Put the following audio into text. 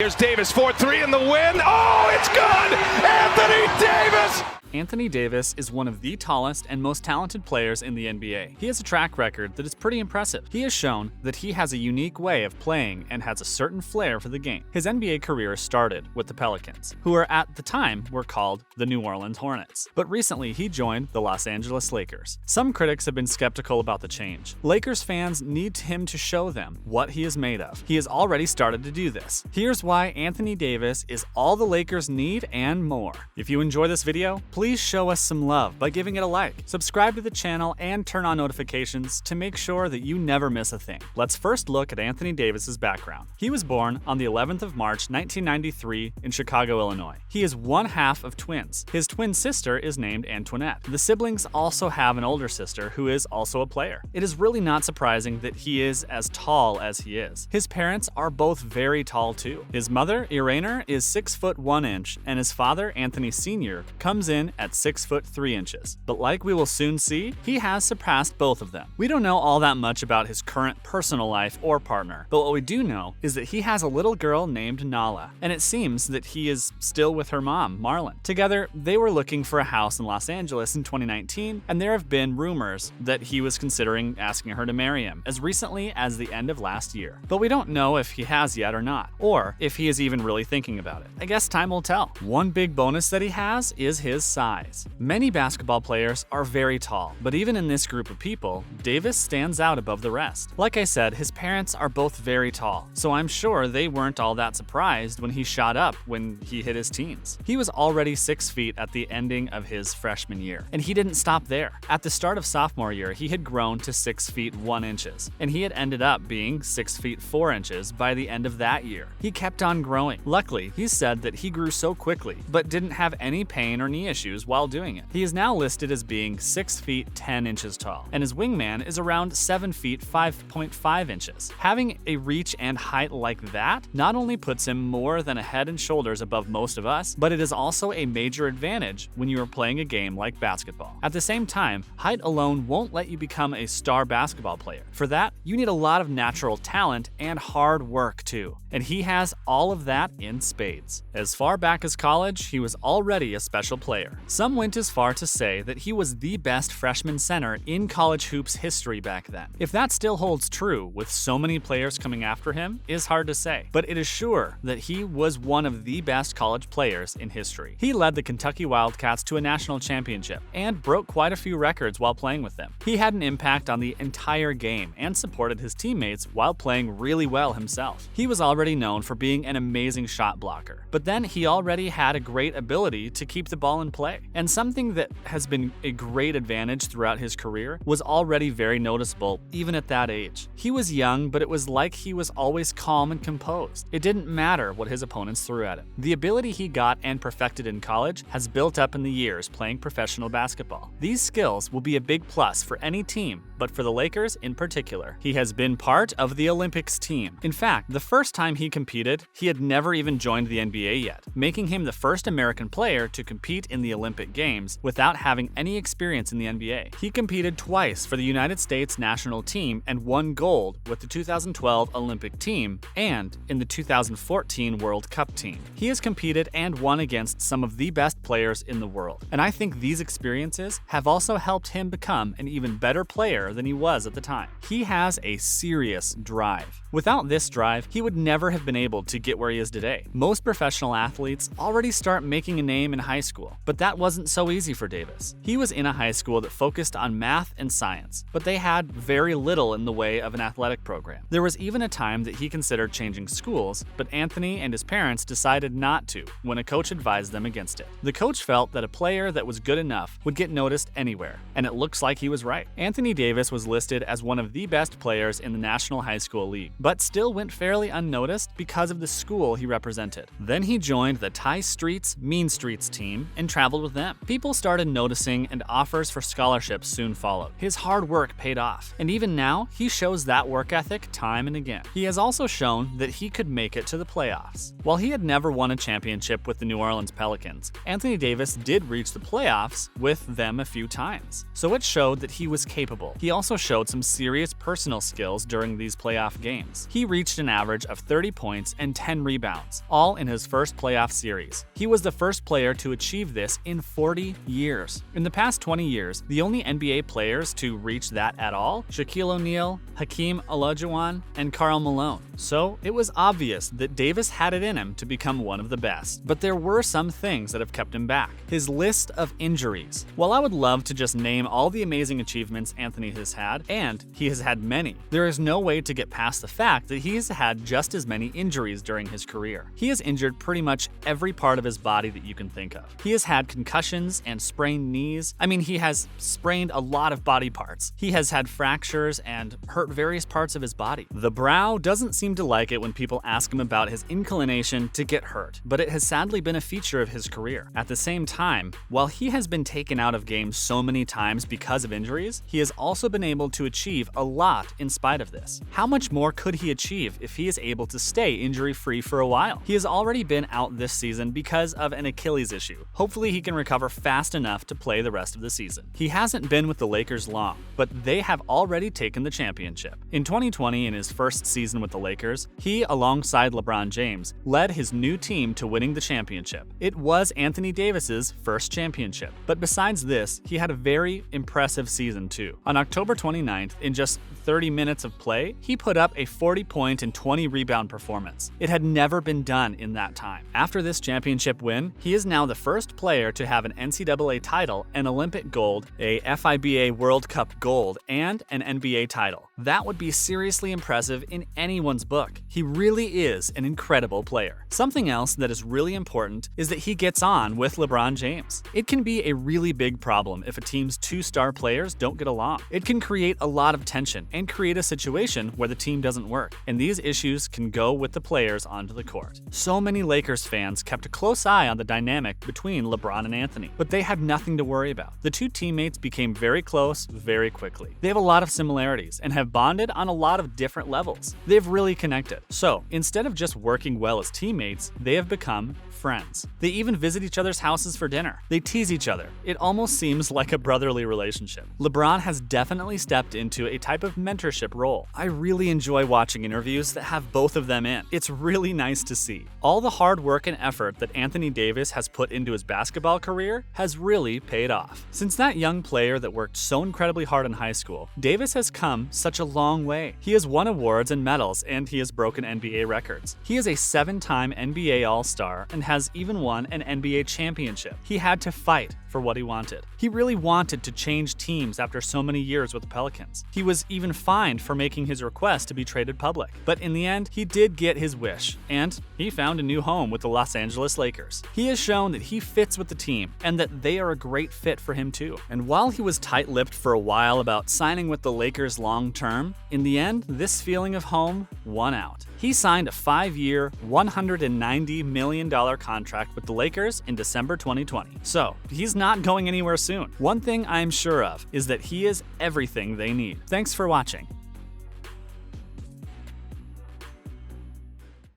Here's Davis, 4-3 in the win. Oh, it's good! Anthony Davis! Anthony Davis is one of the tallest and most talented players in the NBA. He has a track record that is pretty impressive. He has shown that he has a unique way of playing and has a certain flair for the game. His NBA career started with the Pelicans, who at the time were called the New Orleans Hornets. But recently he joined the Los Angeles Lakers. Some critics have been skeptical about the change. Lakers fans need him to show them what he is made of. He has already started to do this. Here's why Anthony Davis is all the Lakers need and more. If you enjoy this video, please show us some love by giving it a like. Subscribe to the channel and turn on notifications to make sure that you never miss a thing. Let's first look at Anthony Davis's background. He was born on the 11th of March, 1993 in Chicago, Illinois. He is one half of twins. His twin sister is named Antoinette. The siblings also have an older sister who is also a player. It is really not surprising that he is as tall as he is. His parents are both very tall too. His mother, Irainer, is 6 foot 1 inch, and his father, Anthony Sr., comes in at 6 foot 3 inches. But like we will soon see, he has surpassed both of them. We don't know all that much about his current personal life or partner, but what we do know is that he has a little girl named Nala, and it seems that he is still with her mom, Marlon. Together, they were looking for a house in Los Angeles in 2019, and there have been rumors that he was considering asking her to marry him as recently as the end of last year. But we don't know if he has yet or not, or if he is even really thinking about it. I guess time will tell. One big bonus that he has is his size. Many basketball players are very tall, but even in this group of people, Davis stands out above the rest. Like I said, his parents are both very tall, so I'm sure they weren't all that surprised when he shot up when he hit his teens. He was already 6 feet at the ending of his freshman year, and he didn't stop there. At the start of sophomore year, he had grown to 6 feet 1 inches, and he had ended up being 6 feet 4 inches by the end of that year. He kept on growing. Luckily, he said that he grew so quickly, but didn't have any pain or knee issues while doing it. He is now listed as being 6 feet 10 inches tall, and his wingman is around 7 feet 5.5 inches. Having a reach and height like that not only puts him more than a head and shoulders above most of us, but it is also a major advantage when you are playing a game like basketball. At the same time, height alone won't let you become a star basketball player. For that, you need a lot of natural talent and hard work too, and he has all of that in spades. As far back as college, he was already a special player. Some went as far to say that he was the best freshman center in college hoops history back then. If that still holds true, with so many players coming after him, is hard to say, but it is sure that he was one of the best college players in history. He led the Kentucky Wildcats to a national championship and broke quite a few records while playing with them. He had an impact on the entire game and supported his teammates while playing really well himself. He was already known for being an amazing shot blocker, but then he already had a great ability to keep the ball in play. And something that has been a great advantage throughout his career was already very noticeable even at that age. He was young, but it was like he was always calm and composed. It didn't matter what his opponents threw at him. The ability he got and perfected in college has built up in the years playing professional basketball. These skills will be a big plus for any team, but for the Lakers in particular. He has been part of the Olympics team. In fact, the first time he competed, he had never even joined the NBA yet, making him the first American player to compete in the Olympic Games without having any experience in the NBA. He competed twice for the United States national team and won gold with the 2012 Olympic team and in the 2014 World Cup team. He has competed and won against some of the best players in the world, and I think these experiences have also helped him become an even better player than he was at the time. He has a serious drive. Without this drive, he would never have been able to get where he is today. Most professional athletes already start making a name in high school, but that wasn't so easy for Davis. He was in a high school that focused on math and science, but they had very little in the way of an athletic program. There was even a time that he considered changing schools, but Anthony and his parents decided not to when a coach advised them against it. The coach felt that a player that was good enough would get noticed anywhere, and it looks like he was right. Anthony Davis was listed as one of the best players in the National High School League, but still went fairly unnoticed because of the school he represented. Then he joined the Tie Streets Mean Streets team and traveled traveled with them. People started noticing, and offers for scholarships soon followed. His hard work paid off, and even now, he shows that work ethic time and again. He has also shown that he could make it to the playoffs. While he had never won a championship with the New Orleans Pelicans, Anthony Davis did reach the playoffs with them a few times, so it showed that he was capable. He also showed some serious personal skills during these playoff games. He reached an average of 30 points and 10 rebounds, all in his first playoff series. He was the first player to achieve this in 40 years. In the past 20 years, the only NBA players to reach that at all, Shaquille O'Neal, Hakeem Olajuwon, and Karl Malone. So it was obvious that Davis had it in him to become one of the best. But there were some things that have kept him back. His list of injuries. While I would love to just name all the amazing achievements Anthony has had, and he has had many, there is no way to get past the fact that he has had just as many injuries during his career. He has injured pretty much every part of his body that you can think of. He has had concussions and sprained knees. I mean, he has sprained a lot of body parts. He has had fractures and hurt various parts of his body. The brow doesn't seem to like it when people ask him about his inclination to get hurt, but it has sadly been a feature of his career. At the same time, while he has been taken out of games so many times because of injuries, he has also been able to achieve a lot in spite of this. How much more could he achieve if he is able to stay injury-free for a while? He has already been out this season because of an Achilles issue. Hopefully he can recover fast enough to play the rest of the season. He hasn't been with the Lakers long, but they have already taken the championship. In 2020, in his first season with the Lakers, he, alongside LeBron James, led his new team to winning the championship. It was Anthony Davis's first championship. But besides this, he had a very impressive season too. On October 29th, in just 30 minutes of play, he put up a 40-point and 20-rebound performance. It had never been done in that time. After this championship win, he is now the first player to have an NCAA title, an Olympic gold, a FIBA World Cup gold, and an NBA title. That would be seriously impressive in anyone's book. He really is an incredible player. Something else that is really important is that he gets on with LeBron James. It can be a really big problem if a team's two star players don't get along. It can create a lot of tension and create a situation where the team doesn't work, and these issues can go with the players onto the court. So many Lakers fans kept a close eye on the dynamic between LeBron and Anthony, but they had nothing to worry about. The two teammates became very close very quickly. They have a lot of similarities and have bonded on a lot of different levels. They've really connected. So instead of just working well as teammates, they have become friends. They even visit each other's houses for dinner. They tease each other. It almost seems like a brotherly relationship. LeBron has definitely stepped into a type of mentorship role. I really enjoy watching interviews that have both of them in. It's really nice to see. All the hard work and effort that Anthony Davis has put into his basketball career has really paid off. Since that young player that worked so incredibly hard in high school, Davis has come such a long way. He has won awards and medals, and he has broken NBA records. He is a 7-time NBA All-Star and has even won an NBA championship. He had to fight for what he wanted. He really wanted to change teams after so many years with the Pelicans. He was even fined for making his request to be traded public. But in the end, he did get his wish, and he found a new home with the Los Angeles Lakers. He has shown that he fits with the team and that they are a great fit for him too. And while he was tight-lipped for a while about signing with the Lakers long-term, in the end, this feeling of home won out. He signed a 5-year, $190 million contract with the Lakers in December 2020. So, he's not going anywhere soon. One thing I'm sure of is that he is everything they need. Thanks for watching.